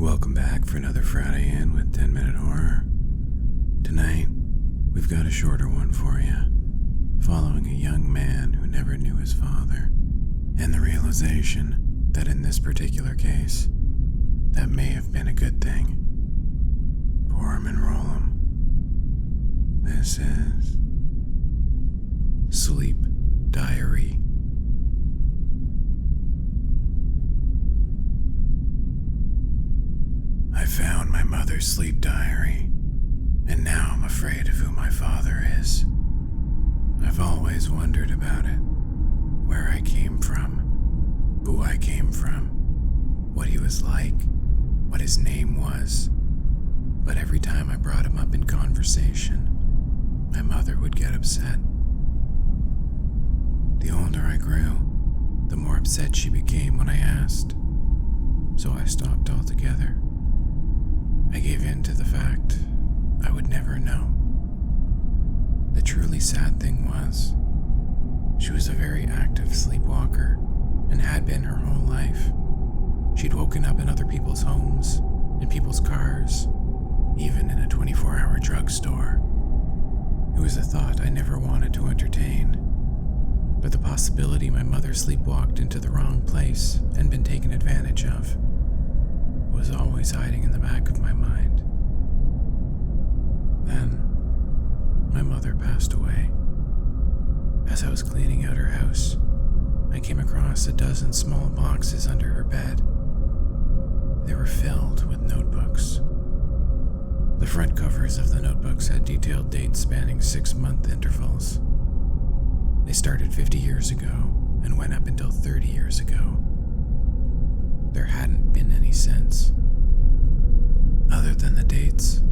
Welcome back for another Friday in with 10 Minute Horror. Tonight, we've got a shorter one for you, following a young man who never knew his father, and the realization that in this particular case, that may have been a good thing. Pour 'em and roll 'em. This is Sleep Diary. I found my mother's sleep diary, and now I'm afraid of who my father is. I've always wondered about it, where I came from, who I came from, what he was like, what his name was. But every time I brought him up in conversation, my mother would get upset. The older I grew, the more upset she became when I asked, so I stopped altogether. I gave in to the fact I would never know. The truly sad thing was, she was a very active sleepwalker and had been her whole life. She'd woken up in other people's homes, in people's cars, even in a 24-hour drugstore. It was a thought I never wanted to entertain, but the possibility my mother sleepwalked into the wrong place and been taken advantage of was always hiding in the back of my mind. Then, my mother passed away. As I was cleaning out her house, I came across a dozen small boxes under her bed. They were filled with notebooks. The front covers of the notebooks had detailed dates spanning 6-month intervals. They started 50 years ago and went up until 30 years ago. There hadn't been any since. Other than the dates,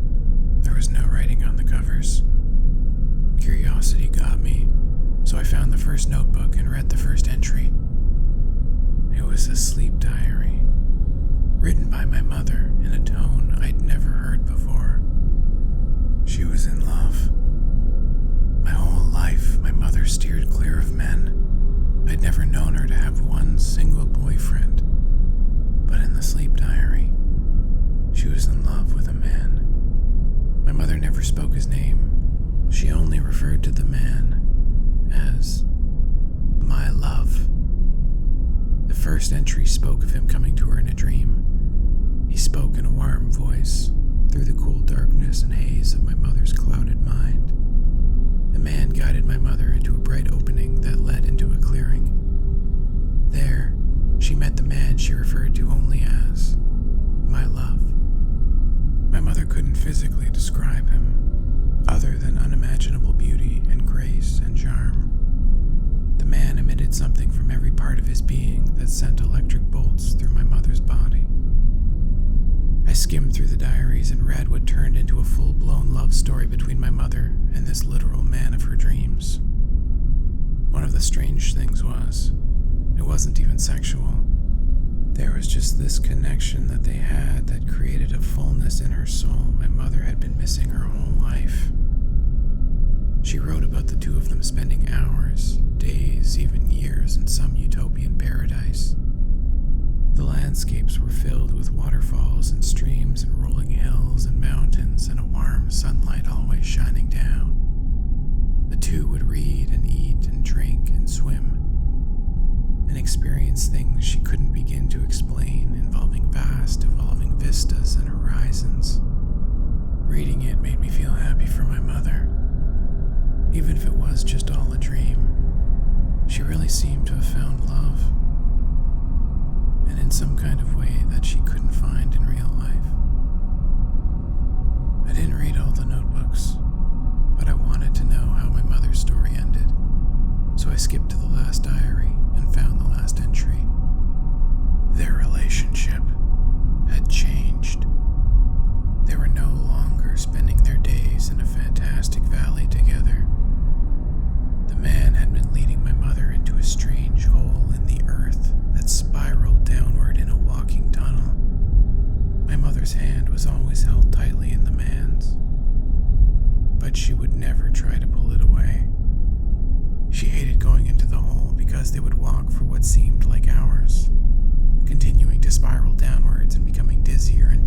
there was no writing on the covers. Curiosity got me, so I found the first notebook and read the first entry. It was a sleep diary, written by my mother in a tone I'd never heard before. She was in love. My whole life, my mother steered clear of men. I'd never known her to have one single boyfriend. But in the sleep diary, she was in love with a man. My mother never spoke his name. She only referred to the man as my love. The first entry spoke of him coming to her in a dream. He spoke in a warm voice through the cool darkness and haze of my mother's clouded mind. The man guided my mother into a bright opening that led into a clearing. There, she met the man she referred to only as my love. My mother couldn't physically describe him, other than unimaginable beauty and grace and charm. The man emitted something from every part of his being that sent electric bolts through my mother's body. I skimmed through the diaries and read what turned into a full-blown love story between my mother and this literal man of her dreams. One of the strange things was, it wasn't even sexual. There was just this connection that they had that created a fullness in her soul my mother had been missing her whole life. She wrote about the two of them spending hours, days, even years in some utopian paradise. The landscapes were filled with waterfalls and streams and rolling hills and mountains and a warm sunlight always shining down. The two would read and eat and drink and swim and experience things she couldn't begin to explain, involving vast, evolving vistas and horizons. Reading it made me feel happy for my mother. Even if it was just all a dream, she really seemed to have found love, and in some kind of way that she couldn't find in real life. I didn't read all the notebooks, but I wanted to know how my mother's story ended, so I skipped to the last diary and found the last entry. Their relationship had changed. They were no longer spending their days in a fantastic valley together. The man had been leading my mother into a strange hole in the earth that spiraled downward in a walking tunnel. My mother's hand was always held tightly in the man's, but she would never try to pull it away. She hated going into the hole because they would walk for what seemed like hours, continuing to spiral downwards and becoming dizzier and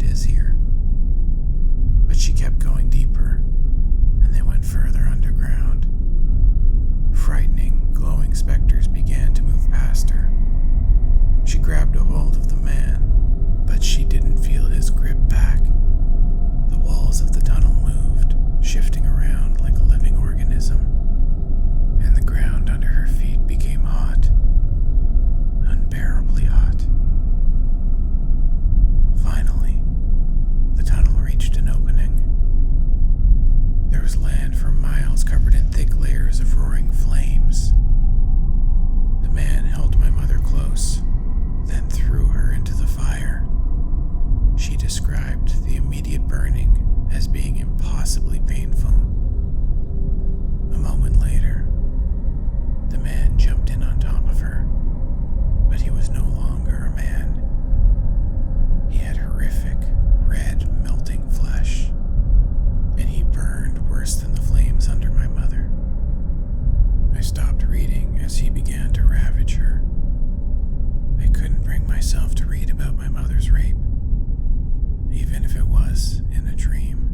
was in a dream.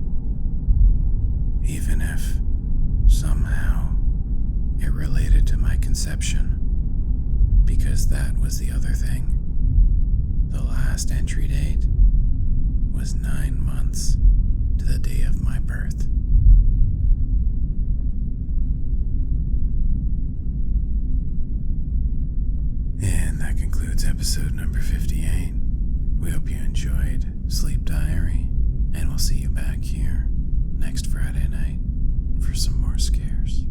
Even if, somehow, it related to my conception, because that was the other thing. The last entry date was 9 months to the day of my birth. And that concludes episode number 58. We hope you enjoyed Sleep Diary, and we'll see you back here next Friday night for some more scares.